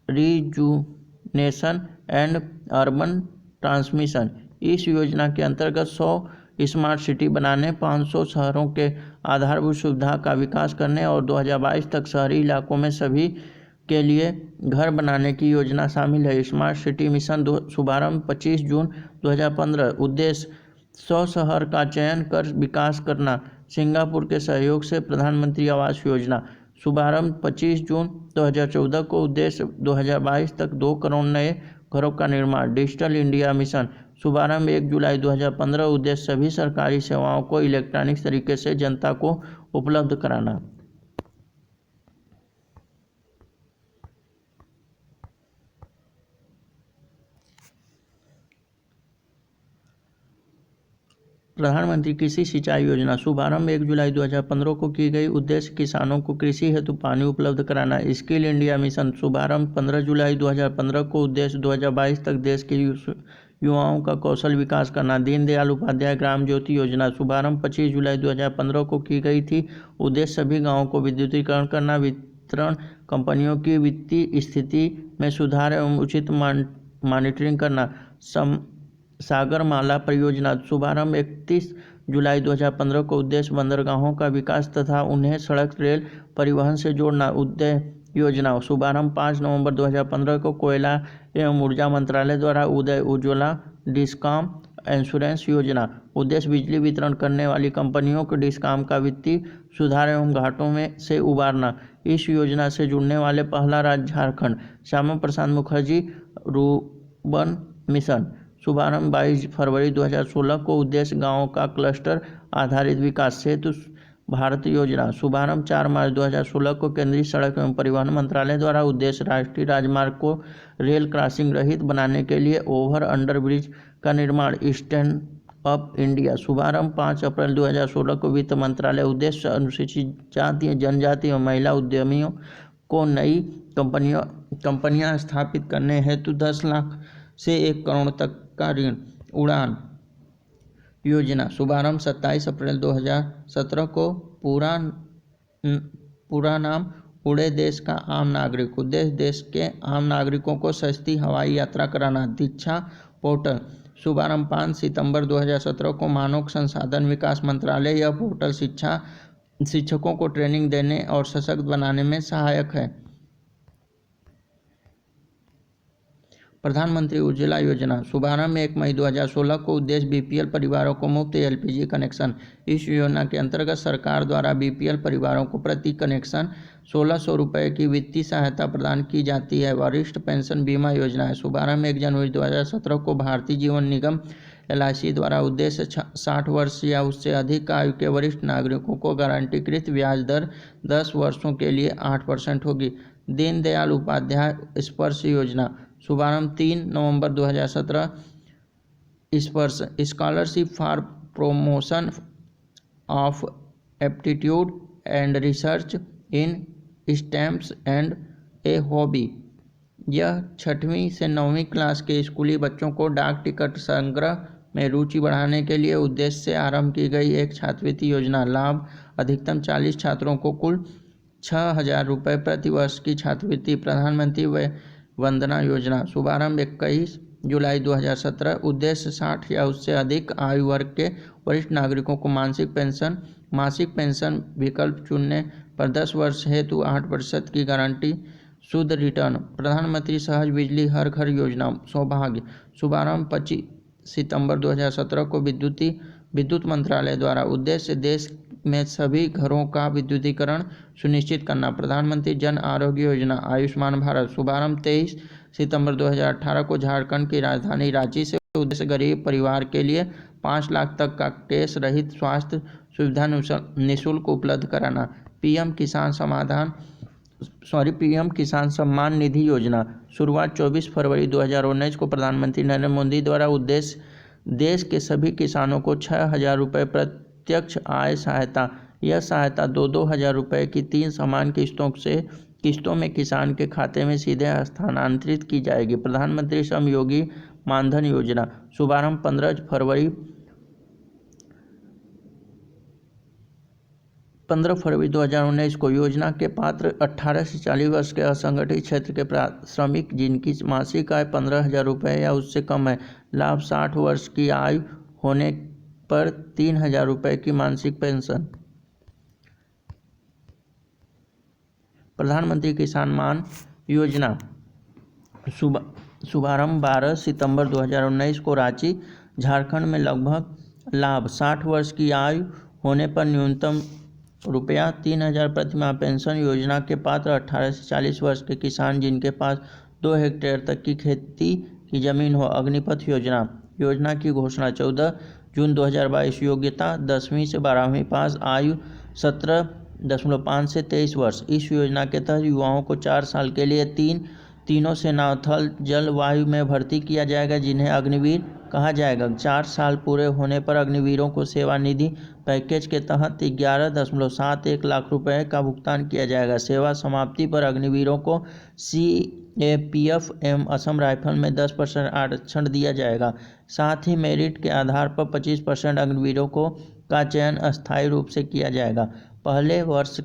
rejuvenation and urban transmission. इस योजना के अंतर्गत 100 स्मार्ट सिटी बनाने, 500 शहरों के आधारभूत सुविधा का विकास करने और 2022 तक शहरी इलाकों में सभी के लिए घर बनाने की योजना शामिल है। Smart city mission. शुभारंभ 25 जून 2015। उद्देश्य 100 शहर का चयन कर विकास करना। सिंगापुर के सहयोग से प्रधानमंत्री आवास योजना। शुभारंभ 25 जून 2014 को। उद्देश्य 2022 तक 2 करोड़ नए घरों का निर्माण। Digital India mission. शुभारंभ 1 जुलाई 2015। उद्देश्य सभी सरकारी सेवाओं को इलेक्ट्रॉनिक तरीके से जनता को उपलब्ध कराना। प्रधानमंत्री कृषि सिंचाई योजना। शुभारंभ 1 जुलाई 2015 को की गई। उद्देश्य किसानों को कृषि हेतु पानी उपलब्ध कराना। Skill India mission. शुभारंभ 15 जुलाई 2015 को। उद्देश्य 2022 तक देश के युवाओं का कौशल विकास करना। दीनदयाल उपाध्याय ग्राम ज्योति योजना। शुभारंभ 25 जुलाई 2015 को की गई थी। उद्देश्य सभी गाँवों को विद्युतीकरण करना। वितरण कंपनियों की वित्तीय स्थिति में सुधार एवं उचित मॉनिटरिंग करना। सागरमाला परियोजना। शुभारंभ 31 जुलाई 2015 को। उद्देश्य बंदरगाहों का विकास तथा उन्हें सड़क, रेल परिवहन से जोड़ना। उदय योजना। शुभारंभ 5 नवंबर 2015 को। कोयला एवं ऊर्जा मंत्रालय द्वारा उदय, उज्ज्वला, डिस्कॉम इंश्योरेंस योजना। उद्देश्य बिजली वितरण करने वाली कंपनियों को डिस्कॉम का वित्तीय सुधार एवं घाटों में से उबारना। इस योजना से जुड़ने वाले पहला राज्य झारखंड। Shyama Prasad Mukherjee rurban mission. शुभारंभ 22 फरवरी 2016 को। उद्देश्य गाँवों का क्लस्टर आधारित विकास। सेतु भारत योजना। शुभारंभ 4 मार्च 2016 को। केंद्रीय सड़क एवं परिवहन मंत्रालय द्वारा। उद्देश्य राष्ट्रीय राजमार्ग को रेल क्रॉसिंग रहित बनाने के लिए ओवर अंडर ब्रिज का निर्माण। Stand up India. शुभारंभ 5 अप्रैल 2016 को। वित्त मंत्रालय। उद्देश्य अनुसूचित जाति जनजाति एवं महिला उद्यमियों को नई कंपनियां स्थापित करने हेतु 10 लाख से 1 करोड़ तक का ऋण। उड़ान योजना। शुभारंभ 27 अप्रैल 2017 को। पूरा नाम उड़े देश का आम नागरिक। उद्देश्य देश के आम नागरिकों को सस्ती हवाई यात्रा कराना। दीक्षा पोर्टल। शुभारंभ 5 सितंबर 2017 को। मानव संसाधन विकास मंत्रालय। यह पोर्टल शिक्षकों को ट्रेनिंग देने और सशक्त बनाने में सहायक है। प्रधानमंत्री उज्ज्वला योजना। शुभारंभ 1 मई 2016 को। उद्देश्य बीपीएल परिवारों को मुफ्त एलपीजी कनेक्शन। इस योजना के अंतर्गत सरकार द्वारा बीपीएल परिवारों को प्रति कनेक्शन 1600 रुपये की वित्तीय सहायता प्रदान की जाती है। वरिष्ठ पेंशन बीमा योजना है। शुभारंभ 1 जनवरी 2017 को। भारतीय जीवन निगम एलआईसी द्वारा। उद्देश्य 60 वर्ष या उससे अधिक आयु के वरिष्ठ नागरिकों को गारंटीकृत ब्याज दर 10 वर्षों के लिए 8% होगी। दीनदयाल उपाध्याय स्पर्श योजना। शुभारंभ 3 नवंबर 2017। Scholarship for promotion of aptitude and research in stems and a hobby. यह 6वीं से 9वीं क्लास के स्कूली बच्चों को डाक टिकट संग्रह में रुचि बढ़ाने के लिए उद्देश्य से आरंभ की गई एक छात्रवृत्ति योजना। लाभ अधिकतम 40 छात्रों को कुल 6,000 रुपये प्रति वर्ष की छात्रवृत्ति। प्रधानमंत्री वंदना योजना। शुभारंभ 21 जुलाई 2017। उद्देश्य 60 या उससे अधिक आयु वर्ग के वरिष्ठ नागरिकों को मासिक पेंशन विकल्प चुनने पर 10 वर्ष हेतु 8% की गारंटी शुद्ध रिटर्न। प्रधानमंत्री सहज बिजली हर घर योजना। सौभाग्य। शुभारंभ 25 सितंबर 2017 को। विद्युत मंत्रालय द्वारा। उद्देश्य देश में सभी घरों का विद्युतीकरण सुनिश्चित करना। प्रधानमंत्री जन आरोग्य योजना। आयुष्मान भारत। शुभारंभ 23 सितंबर 2018 को। झारखंड की राजधानी रांची से। उद्देश्य गरीब परिवार के लिए 5 लाख तक का केस रहित स्वास्थ्य सुविधा निःशुल्क उपलब्ध कराना। पीएम किसान सम्मान निधि योजना। शुरुआत 24 फरवरी 2019 को। प्रधानमंत्री नरेंद्र मोदी द्वारा। उद्देश्य देश के सभी किसानों को 6,000 रुपये प्रत्यक्ष आय सहायता। यह सहायता 2-2 हज़ार रुपये की 3 समान किस्तों में किसान के खाते में सीधे हस्तांतरित की जाएगी। प्रधानमंत्री श्रम योगी मानधन योजना। शुभारंभ 15 फरवरी 2019 को। योजना के पात्र 18 से 40 वर्ष के असंगठित क्षेत्र के श्रमिक जिनकी मासिक आय 15,000 रुपये या उससे कम है। लाभ 60 वर्ष की आयु होने पर 3,000 रुपये की मासिक पेंशन। प्रधानमंत्री किसान मान योजना। शुभारंभ 12 सितंबर 2019 को। रांची झारखंड में। लगभग लाभ 60 वर्ष की आयु होने पर न्यूनतम रुपया 3,000 प्रतिमाह पेंशन। योजना के पात्र 18 से 40 वर्ष के किसान जिनके पास 2 हेक्टेयर तक की खेती की जमीन हो। अग्निपथ योजना की घोषणा 14 जून 2022। योग्यता 10वीं से 12वीं पास। आयु 17.5 से 23 वर्ष। इस योजना के तहत युवाओं को 4 साल के लिए तीनों सेनाओं थल जल वायु में भर्ती किया जाएगा जिन्हें अग्निवीर कहा जाएगा। 4 साल पूरे होने पर अग्निवीरों को सेवानिधि पैकेज के तहत 11.71 लाख रुपए का भुगतान किया जाएगा। सेवा समाप्ति पर अग्निवीरों को सीएपीएफ एवं असम राइफल में 10% आरक्षण दिया जाएगा। साथ ही मेरिट के आधार पर 25% अग्निवीरों का चयन अस्थायी रूप से किया जाएगा। पहले वर्ष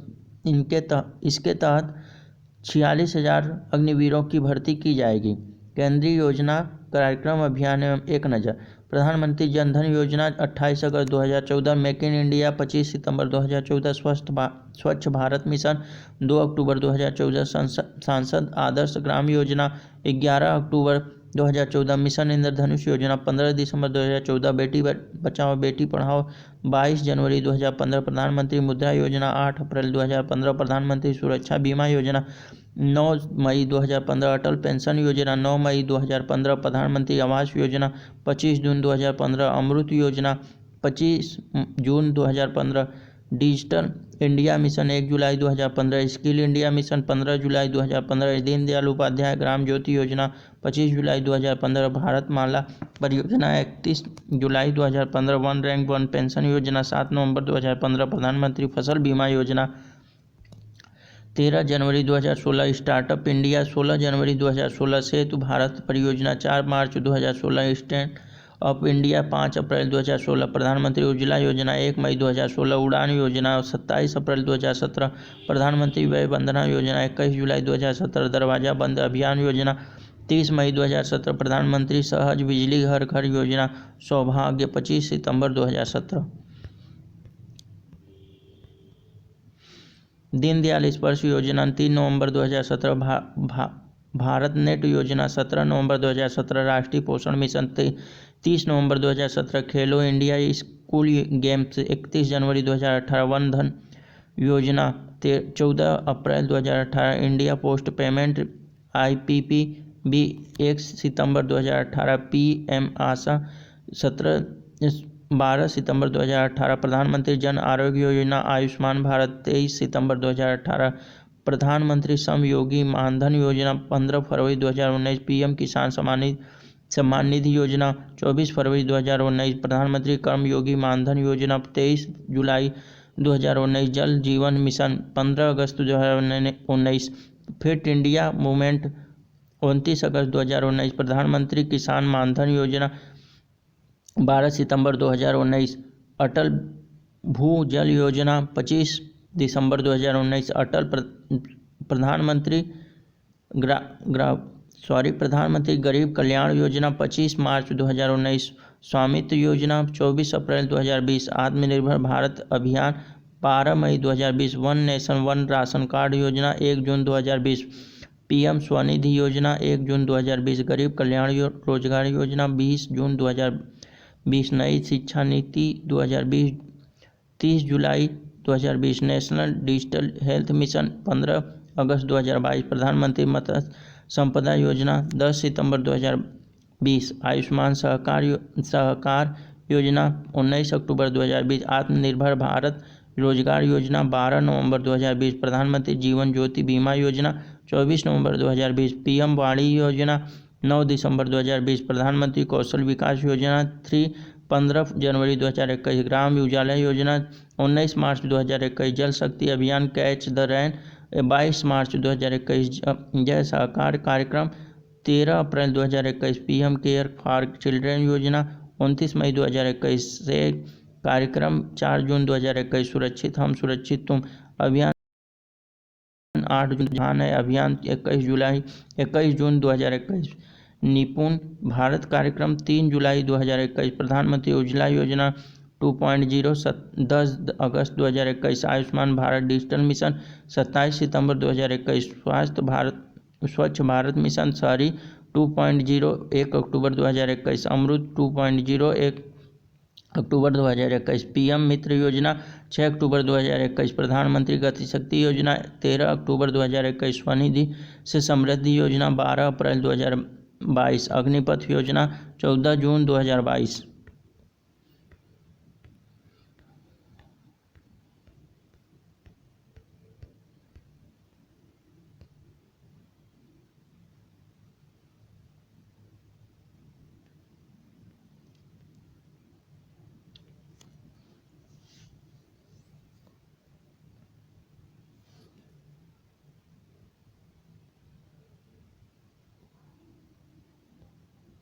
इसके तहत 46,000 अग्निवीरों की भर्ती की जाएगी। केंद्रीय योजना कार्यक्रम अभियान एवं एक नज़र। प्रधानमंत्री जनधन योजना 28 अगस्त 2014। मेक इन इंडिया 25 सितंबर 2014। स्वच्छ भारत मिशन 2 अक्टूबर 2014। सांसद आदर्श ग्राम योजना 11 अक्टूबर 2014 मिशन इंद्रधनुष योजना 15 दिसंबर 2014 बेटी बचाओ बेटी पढ़ाओ 22 जनवरी 2015 प्रधानमंत्री मुद्रा योजना 8 अप्रैल 2015 प्रधानमंत्री सुरक्षा बीमा योजना 9 मई 2015 अटल पेंशन योजना 9 मई 2015 प्रधानमंत्री आवास योजना 25 जून 2015 अमृत योजना 25 जून 2015 डिजिटल इंडिया मिशन 1 जुलाई 2015 स्किल इंडिया मिशन 15 जुलाई 2015 दीनदयाल उपाध्याय ग्राम ज्योति योजना 25 जुलाई 2015 भारत माला परियोजना 31 जुलाई 2015 वन रैंक वन पेंशन योजना 7 नवंबर 2015 प्रधानमंत्री फसल बीमा योजना 13 जनवरी 2016 स्टार्टअप इंडिया 16 जनवरी 2016 सेतु भारत परियोजना 4 मार्च 2016 स्टैंड अप इंडिया 5 अप्रैल 2016 प्रधानमंत्री उज्ज्वला योजना 1 मई 2016 उड़ान योजना 27 अप्रैल 2017 प्रधानमंत्री वय वंदना योजना 21 जुलाई 2017 दरवाजा बंद अभियान योजना 30 मई 2017 प्रधानमंत्री सहज बिजली घर घर योजना सौभाग्य 25 सितंबर 2017 दीनदयाल स्पर्श योजना 3 नवंबर 2017 भारत नेट योजना 17 नवंबर 2017 राष्ट्रीय पोषण मिशन 30 नवंबर 2017 खेलो इंडिया स्कूल गेम्स 31 जनवरी 2018 वन धन योजना 14 अप्रैल 2018 इंडिया पोस्ट पेमेंट IPPB 1 सितंबर 2018 PM आशा 12 सितंबर 2018 प्रधानमंत्री जन आरोग्य योजना आयुष्मान भारत 23 सितंबर 2018 प्रधानमंत्री श्रम योगी मानधन योजना 15 फरवरी 2019 PM किसान सम्मान निधि योजना 24 फरवरी 2019 प्रधानमंत्री कर्म योगी मानधन योजना 23 जुलाई 2019 जल जीवन मिशन 15 अगस्त 2019 फिट इंडिया मूवमेंट 29 अगस्त 2019 प्रधानमंत्री किसान मानधन योजना 12 सितंबर 2019 अटल भूजल योजना 25 दिसंबर 2019 अटल प्रधानमंत्री प्रधानमंत्री गरीब कल्याण योजना 25 मार्च 2019 स्वामित्व योजना 24 अप्रैल 2020 आत्मनिर्भर भारत अभियान 12 मई 2020 one nation one ration card योजना 1 जून 2020 PM स्वनिधि योजना 1 जून 2020 गरीब कल्याण रोजगार योजना 20 जून 2020 नई शिक्षा नीति 2020 30 जुलाई 2020 नेशनल डिजिटल हेल्थ मिशन 15 अगस्त 2022 प्रधानमंत्री मत्स्य संपदा योजना 10 सितंबर 2020 आयुष्मान सहकार योजना 19 अक्टूबर 2020 आत्मनिर्भर भारत रोजगार योजना 12 नवंबर 2020 प्रधानमंत्री जीवन ज्योति बीमा योजना 24 नवंबर 2020 PM वाणी योजना 9 दिसंबर 2020 प्रधानमंत्री कौशल विकास योजना 15 जनवरी 2021 ग्राम उजाला योजना 19 मार्च 2021 जल शक्ति अभियान कैच द रेन 22 मार्च 2021 जय सहकार कार्यक्रम 13 अप्रैल 2021 PM केयर फॉर चिल्ड्रेन योजना 29 मई 2021 से कार्यक्रम 4 जून 2021 सुरक्षित हम सुरक्षित तुम अभियान 8 जून है अभियान 21 जून 2021 निपुण भारत कार्यक्रम 3 जुलाई 2021 प्रधानमंत्री उज्ज्वला योजना 2.0 10 अगस्त 2021 आयुष्मान भारत डिजिटल मिशन 27 सितंबर 2021 स्वच्छ भारत मिशन शहरी 2.0 1 अक्टूबर 2021 अमृत 2.0 1 अक्टूबर 2021 PM मित्र योजना 6 अक्टूबर 2021 प्रधानमंत्री गति शक्ति योजना 13 अक्टूबर 2021 स्वनिधि से समृद्धि योजना 12 अप्रैल 2022 अग्निपथ योजना 14 जून 2022।